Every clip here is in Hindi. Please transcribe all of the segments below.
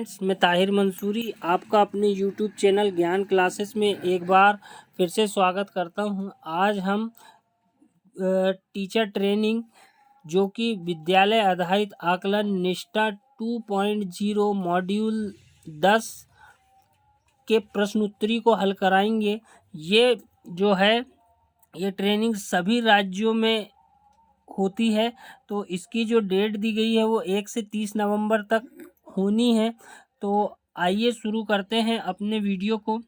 फ्रेंड्स, मैं ताहिर मंसूरी आपका अपने यूट्यूब चैनल ज्ञान क्लासेस में एक बार फिर से स्वागत करता हूं। आज हम टीचर ट्रेनिंग जो कि विद्यालय आधारित आकलन निष्ठा 2.0 मॉड्यूल 10 के प्रश्न उत्तरी को हल कराएंगे। ये जो है ये ट्रेनिंग सभी राज्यों में होती है, तो इसकी जो डेट दी गई है वो 1 से 30 नवंबर तक होनी है। तो आइए शुरू करते हैं अपने वीडियो को।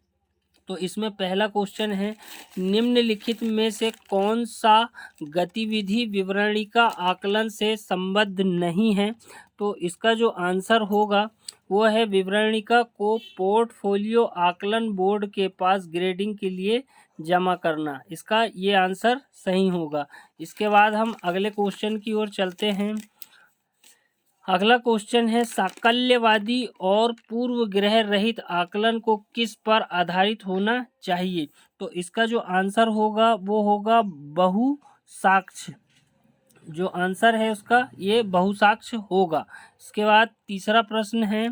तो इसमें पहला क्वेश्चन है, निम्नलिखित में से कौन सा गतिविधि विवरणिका आकलन से संबद्ध नहीं है। तो इसका जो आंसर होगा वो है विवरणिका को पोर्टफोलियो आकलन बोर्ड के पास ग्रेडिंग के लिए जमा करना। इसका ये आंसर सही होगा। इसके बाद हम अगले क्वेश्चन की ओर चलते हैं। अगला क्वेश्चन है, साकल्यवादी और पूर्व ग्रह रहित आकलन को किस पर आधारित होना चाहिए। तो इसका जो आंसर होगा वो होगा बहुसाक्ष्य। जो आंसर है उसका ये बहुसाक्ष्य होगा। इसके बाद तीसरा प्रश्न है,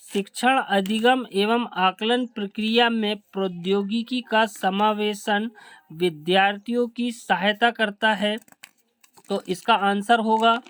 शिक्षण अधिगम एवं आकलन प्रक्रिया में प्रौद्योगिकी का समावेशन विद्यार्थियों की सहायता करता है। तो इसका आंसर होगा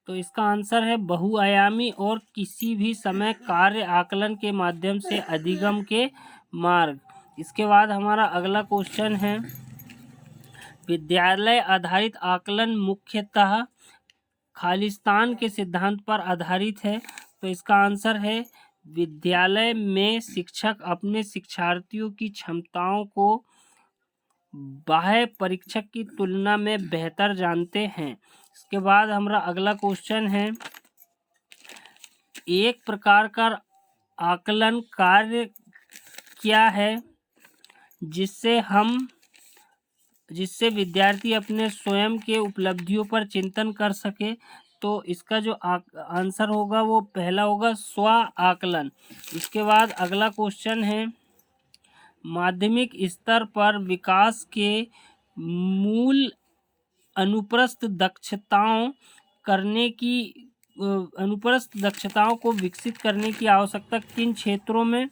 तो इसका आंसर है बहुआयामी और किसी भी समय कार्य आकलन के माध्यम से अधिगम के मार्ग। इसके बाद हमारा अगला क्वेश्चन है, विद्यालय आधारित आकलन मुख्यतः खालिस्तान के सिद्धांत पर आधारित है। तो इसका आंसर है विद्यालय में शिक्षक अपने शिक्षार्थियों की क्षमताओं को बाह्य परीक्षक की तुलना में बेहतर जानते हैं। इसके बाद हमारा अगला क्वेश्चन है, एक प्रकार का आकलन कार्य क्या है जिससे विद्यार्थी अपने स्वयं के उपलब्धियों पर चिंतन कर सके। तो इसका जो आंसर होगा वो पहला होगा स्व आकलन। इसके बाद अगला क्वेश्चन है, माध्यमिक स्तर पर विकास के मूल अनुप्रस्थ दक्षताओं को विकसित करने की आवश्यकता किन क्षेत्रों में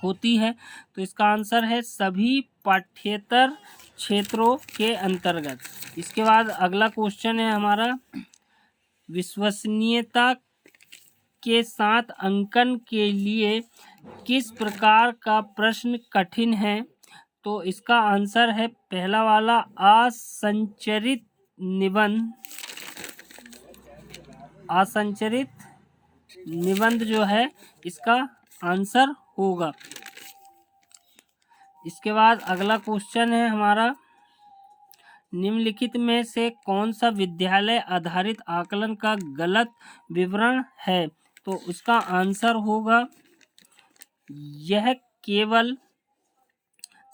होती है। तो इसका आंसर है सभी पाठ्येतर क्षेत्रों के अंतर्गत। इसके बाद अगला क्वेश्चन है हमारा, विश्वसनीयता के साथ अंकन के लिए किस प्रकार का प्रश्न कठिन है। तो इसका आंसर है पहला वाला असंरचित निबंध जो है इसका आंसर होगा। इसके बाद अगला क्वेश्चन है हमारा, निम्नलिखित में से कौन सा विद्यालय आधारित आकलन का गलत विवरण है। तो इसका आंसर होगा यह केवल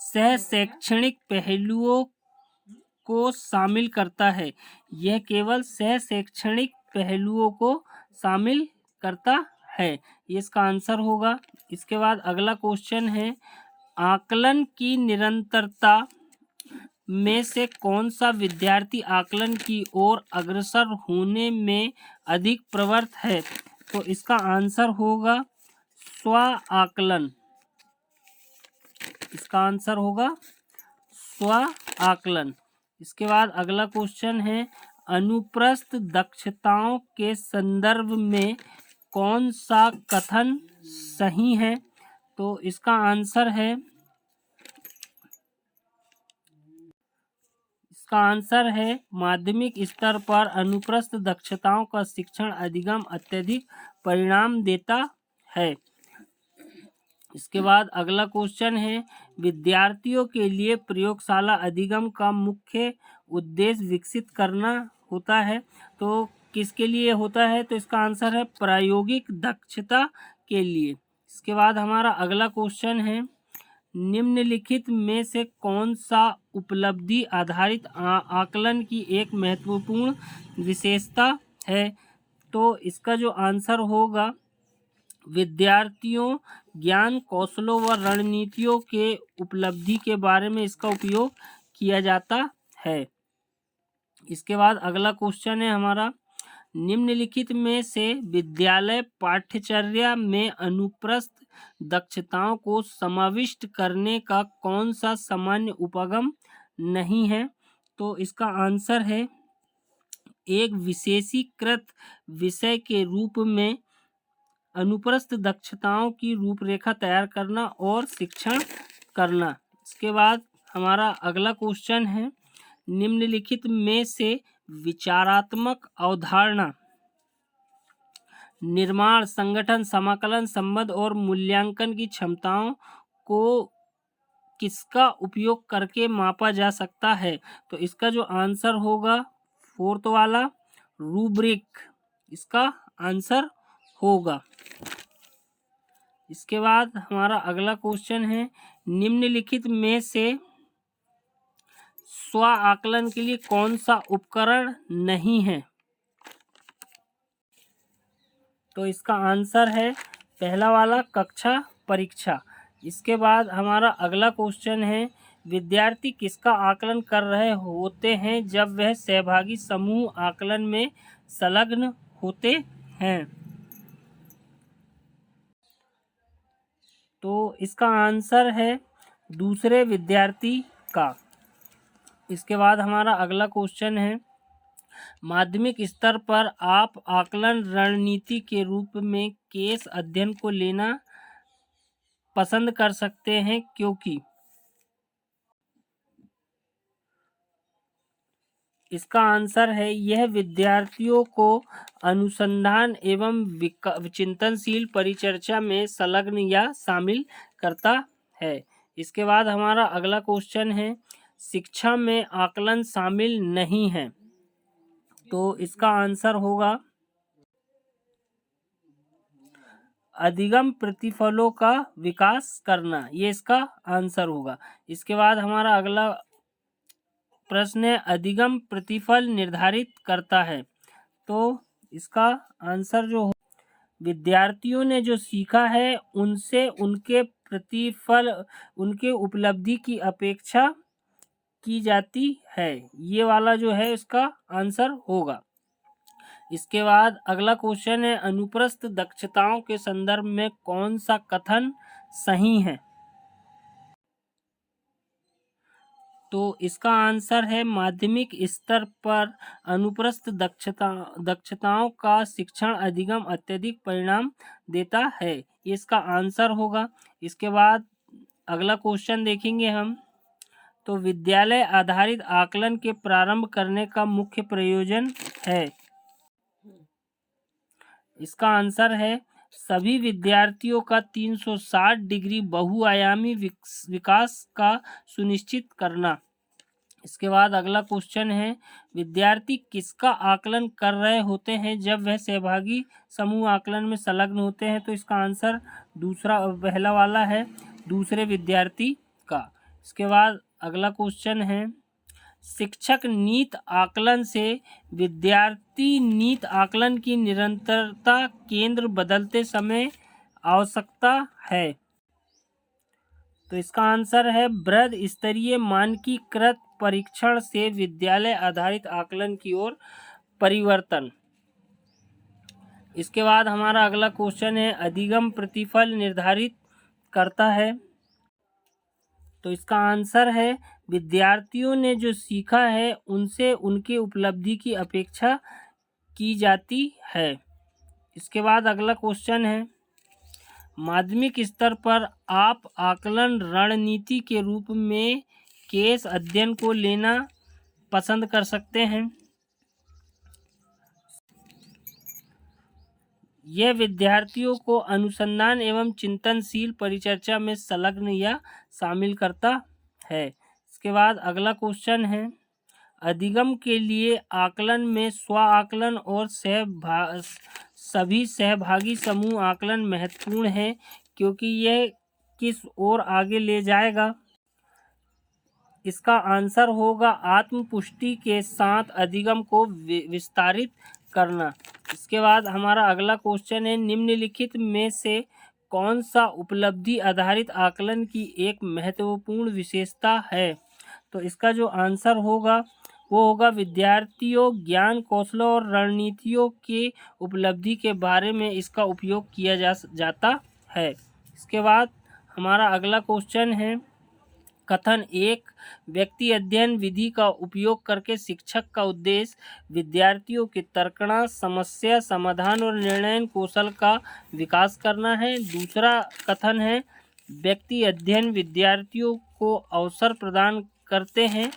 सह शैक्षणिक पहलुओं को शामिल करता है। यह केवल सह शैक्षणिक पहलुओं को शामिल करता है, ये इसका आंसर होगा। इसके बाद अगला क्वेश्चन है, आकलन की निरंतरता में से कौन सा विद्यार्थी आकलन की ओर अग्रसर होने में अधिक प्रवृत्त है। तो इसका आंसर होगा स्व आकलन। इसका आंसर होगा स्व आकलन। इसके बाद अगला क्वेश्चन है, अनुप्रस्थ दक्षताओं के संदर्भ में कौन सा कथन सही है। तो इसका आंसर है माध्यमिक स्तर पर अनुप्रस्थ दक्षताओं का शिक्षण अधिगम अत्यधिक परिणाम देता है। इसके बाद अगला क्वेश्चन है, विद्यार्थियों के लिए प्रयोगशाला अधिगम का मुख्य उद्देश्य विकसित करना होता है। तो किसके लिए होता है। तो इसका आंसर है प्रायोगिक दक्षता के लिए। इसके बाद हमारा अगला क्वेश्चन है, निम्नलिखित में से कौन सा उपलब्धि आधारित आकलन की एक महत्वपूर्ण विशेषता है? तो इसका जो आंसर होगा, विद्यार्थियों ज्ञान कौशलों व रणनीतियों के उपलब्धि के बारे में इसका उपयोग किया जाता है। इसके बाद अगला क्वेश्चन है हमारा, निम्नलिखित में से विद्यालय पाठ्यचर्या में अनुप्रस्थ दक्षताओं को समाविष्ट करने का कौन सा सामान्य उपगम नहीं है? तो इसका आंसर है, एक विशेषीकृत विषय के रूप में अनुप्रस्थ दक्षताओं की रूपरेखा तैयार करना और शिक्षण करना। इसके बाद हमारा अगला क्वेश्चन है, निम्नलिखित में से विचारात्मक अवधारणा निर्माण, संगठन, समाकलन, संबंध और मूल्यांकन की क्षमताओं को किसका उपयोग करके मापा जा सकता है? तो इसका जो आंसर होगा, फोर्थ वाला, रूब्रिक इसका आंसर होगा। इसके बाद हमारा अगला क्वेश्चन है, निम्नलिखित में से स्व आकलन के लिए कौन सा उपकरण नहीं है? तो इसका आंसर है पहला वाला, कक्षा परीक्षा। इसके बाद हमारा अगला क्वेश्चन है, विद्यार्थी किसका आकलन कर रहे होते हैं जब वह सहभागी समूह आकलन में संलग्न होते हैं? तो इसका आंसर है दूसरे विद्यार्थी का। इसके बाद हमारा अगला क्वेश्चन है, माध्यमिक स्तर पर आप आकलन रणनीति के रूप में केस अध्ययन को लेना पसंद कर सकते हैं, क्योंकि? इसका आंसर है, यह विद्यार्थियों को अनुसंधान एवं चिंतनशील परिचर्चा में संलग्न या शामिल करता है। इसके बाद हमारा अगला क्वेश्चन है, शिक्षा में आकलन शामिल नहीं है। तो इसका आंसर होगा अधिगम प्रतिफलों का विकास करना, ये इसका आंसर होगा। इसके बाद हमारा अगला प्रश्न है, अधिगम प्रतिफल निर्धारित करता है। तो इसका आंसर जो हो, विद्यार्थियों ने जो सीखा है उनसे उनके प्रतिफल, उनके उपलब्धि की अपेक्षा की जाती है, ये वाला जो है इसका आंसर होगा। इसके बाद अगला क्वेश्चन है, अनुप्रस्थ दक्षताओं के संदर्भ में कौन सा कथन सही है? तो इसका आंसर है, माध्यमिक स्तर पर अनुप्रस्थ दक्षताओं का शिक्षण अधिगम अत्यधिक परिणाम देता है, ये इसका आंसर होगा। इसके बाद अगला क्वेश्चन देखेंगे हम, तो विद्यालय आधारित आकलन के प्रारंभ करने का मुख्य प्रयोजन है। इसका आंसर है, सभी विद्यार्थियों का 360 डिग्री बहुआयामी विकास का सुनिश्चित करना। इसके बाद अगला क्वेश्चन है, विद्यार्थी किसका आकलन कर रहे होते हैं जब वह सहभागी समूह आकलन में संलग्न होते हैं? तो इसका आंसर पहला वाला है, दूसरे विद्यार्थी का। इसके बाद अगला क्वेश्चन है, शिक्षक नीत आकलन से विद्यार्थी नीत आकलन की निरंतरता केंद्र बदलते समय आवश्यकता है। तो इसका आंसर है, बृहद स्तरीय मानकीकृत परीक्षण से विद्यालय आधारित आकलन की ओर परिवर्तन। इसके बाद हमारा अगला क्वेश्चन है, अधिगम प्रतिफल निर्धारित करता है। तो इसका आंसर है, विद्यार्थियों ने जो सीखा है उनसे उनके उपलब्धि की अपेक्षा की जाती है। इसके बाद अगला क्वेश्चन है, माध्यमिक स्तर पर आप आकलन रणनीति के रूप में केस अध्ययन को लेना पसंद कर सकते हैं। यह विद्यार्थियों को अनुसंधान एवं चिंतनशील परिचर्चा में संलग्न या शामिल करता है। इसके बाद अगला क्वेश्चन है, अधिगम के लिए आकलन में स्व आकलन और सभी सहभागी समूह आकलन महत्वपूर्ण है, क्योंकि यह किस ओर आगे ले जाएगा? इसका आंसर होगा आत्म पुष्टि के साथ अधिगम को विस्तारित करना। इसके बाद हमारा अगला क्वेश्चन है, निम्नलिखित में से कौन सा उपलब्धि आधारित आकलन की एक महत्वपूर्ण विशेषता है? तो इसका जो आंसर होगा वो होगा विद्यार्थियों ज्ञान कौशलों और रणनीतियों के उपलब्धि के बारे में इसका उपयोग किया जाता है। इसके बाद हमारा अगला क्वेश्चन है, कथन एक, व्यक्ति अध्ययन विधि का उपयोग करके शिक्षक का उद्देश्य विद्यार्थियों के तर्कणा समस्या समाधान और निर्णय कौशल का विकास करना है। दूसरा कथन है, व्यक्ति अध्ययन विद्यार्थियों को अवसर प्रदान करते हैं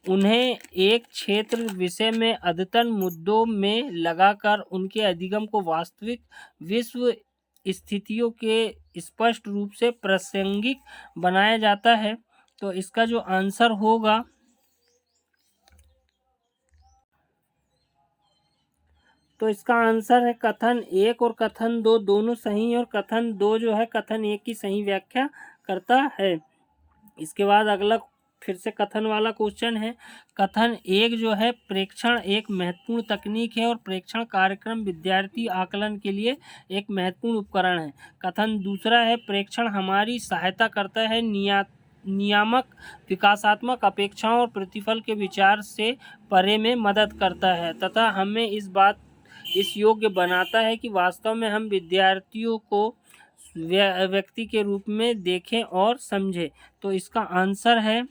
उन्हें एक क्षेत्र विषय में अद्यतन मुद्दों में लगाकर उनके अधिगम को वास्तविक विश्व स्थितियों के स्पष्ट रूप से प्रासंगिक बनाया जाता है। तो इसका जो आंसर होगा तो इसका आंसर है कथन एक और कथन दो दोनों सही है और कथन दो जो है कथन एक की सही व्याख्या करता है। इसके बाद अगला फिर से कथन वाला क्वेश्चन है, कथन एक जो है प्रेक्षण एक महत्वपूर्ण तकनीक है और प्रेक्षण कार्यक्रम विद्यार्थी आकलन के लिए एक महत्वपूर्ण उपकरण है। कथन दूसरा है, प्रेक्षण हमारी सहायता करता है नियामक विकासात्मक अपेक्षाओं और प्रतिफल के विचार से परे में मदद करता है तथा हमें इस योग्य बनाता है कि वास्तव में हम विद्यार्थियों को व्यक्ति के रूप में देखें और समझें। तो इसका आंसर है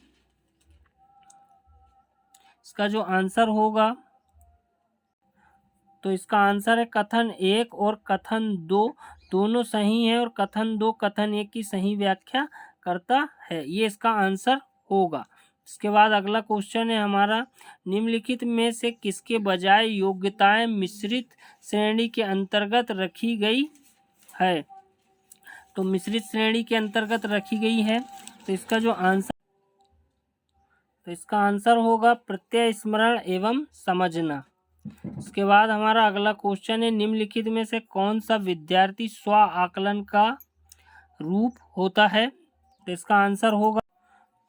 इसका जो आंसर होगा तो इसका आंसर है कथन एक और कथन दो दोनों सही है और कथन दो कथन एक की सही व्याख्या करता है, ये इसका आंसर होगा। इसके बाद अगला क्वेश्चन है हमारा, निम्नलिखित में से किसके बजाय योग्यताएं मिश्रित श्रेणी के अंतर्गत रखी गई है? तो मिश्रित श्रेणी के अंतर्गत रखी गई है तो इसका आंसर होगा प्रत्यय स्मरण एवं समझना। इसके बाद हमारा अगला क्वेश्चन है, निम्नलिखित में से कौन सा विद्यार्थी स्व आकलन का रूप होता है? तो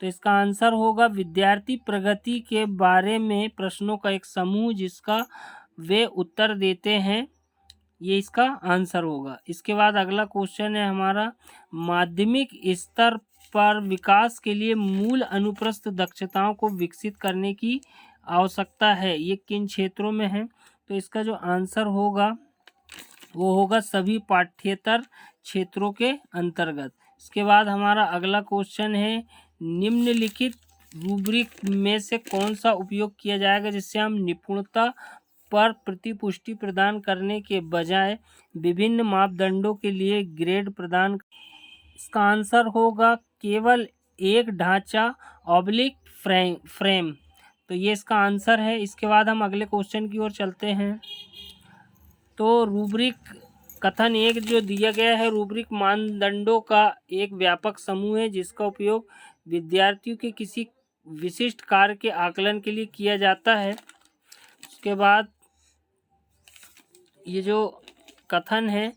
इसका आंसर होगा विद्यार्थी प्रगति के बारे में प्रश्नों का एक समूह जिसका वे उत्तर देते हैं, ये इसका आंसर होगा। इसके बाद अगला क्वेश्चन है हमारा, माध्यमिक स्तर पर विकास के लिए मूल अनुप्रस्थ दक्षताओं को विकसित करने की आवश्यकता है, ये किन क्षेत्रों में है? तो इसका जो आंसर होगा वो होगा सभी पाठ्येतर क्षेत्रों के अंतर्गत। इसके बाद हमारा अगला क्वेश्चन है, निम्नलिखित रूब्रिक में से कौन सा उपयोग किया जाएगा जिससे हम निपुणता पर प्रतिपुष्टि प्रदान करने के बजाय विभिन्न मापदंडों के लिए ग्रेड प्रदान? इसका आंसर होगा केवल एक ढांचा ऑब्लिक फ्रेम। तो ये इसका आंसर है। इसके बाद हम अगले क्वेश्चन की ओर चलते हैं। तो रूब्रिक कथन एक जो दिया गया है, रूब्रिक मानदंडों का एक व्यापक समूह है जिसका उपयोग विद्यार्थियों के किसी विशिष्ट कार्य के आकलन के लिए किया जाता है। उसके बाद ये जो कथन है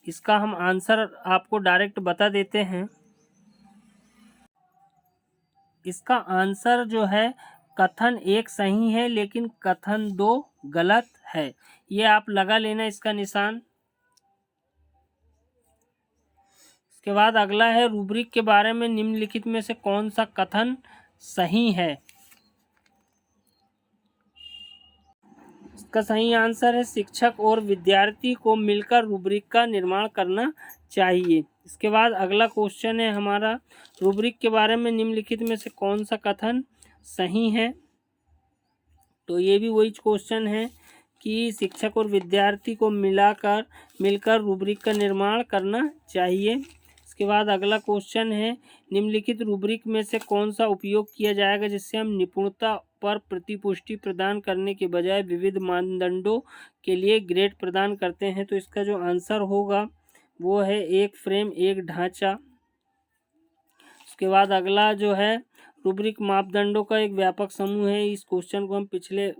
इसका हम आंसर आपको डायरेक्ट बता देते हैं। इसका आंसर जो है कथन एक सही है लेकिन कथन दो गलत है, ये आप लगा लेना इसका निशान। इसके बाद अगला है, रूब्रिक के बारे में निम्नलिखित में से कौन सा कथन सही है? इसका सही आंसर है शिक्षक और विद्यार्थी को मिलकर रूब्रिक का निर्माण करना चाहिए। इसके बाद अगला क्वेश्चन है हमारा, रूब्रिक के बारे में निम्नलिखित में से कौन सा कथन सही है? तो ये भी वही क्वेश्चन है कि शिक्षक और विद्यार्थी को मिलकर रूब्रिक का निर्माण करना चाहिए। इसके बाद अगला क्वेश्चन है, निम्नलिखित रूब्रिक में से कौन सा उपयोग किया जाएगा जिससे हम निपुणता पर प्रतिपुष्टि प्रदान करने के बजाय विविध मानदंडों के लिए ग्रेड प्रदान करते हैं? तो इसका जो आंसर होगा वो है एक फ्रेम एक ढांचा। उसके बाद अगला जो है, रूब्रिक मापदंडों का एक व्यापक समूह है, इस क्वेश्चन को हम पिछले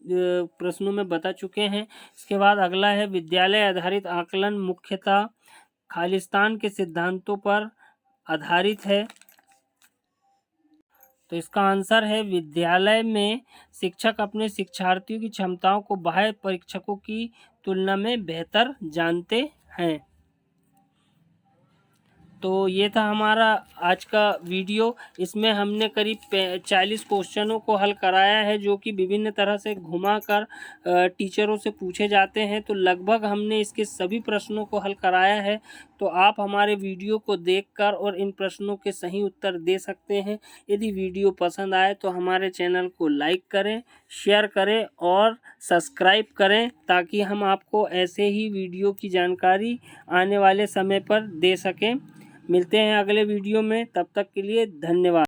प्रश्नों में बता चुके हैं। इसके बाद अगला है, विद्यालय आधारित आकलन मुख्यतः खालिस्तान के सिद्धांतों पर आधारित है? तो इसका आंसर है विद्यालय में शिक्षक अपने शिक्षार्थियों की क्षमताओं को बाह्य परीक्षकों की तुलना में बेहतर जानते हैं। तो ये था हमारा आज का वीडियो। इसमें हमने करीब 40 क्वेश्चनों को हल कराया है, जो कि विभिन्न तरह से घुमाकर टीचरों से पूछे जाते हैं। तो लगभग हमने इसके सभी प्रश्नों को हल कराया है। तो आप हमारे वीडियो को देखकर और इन प्रश्नों के सही उत्तर दे सकते हैं। यदि वीडियो पसंद आए तो हमारे चैनल को लाइक करें, शेयर करें और सब्सक्राइब करें, ताकि हम आपको ऐसे ही वीडियो की जानकारी आने वाले समय पर दे सकें। मिलते हैं अगले वीडियो में, तब तक के लिए धन्यवाद।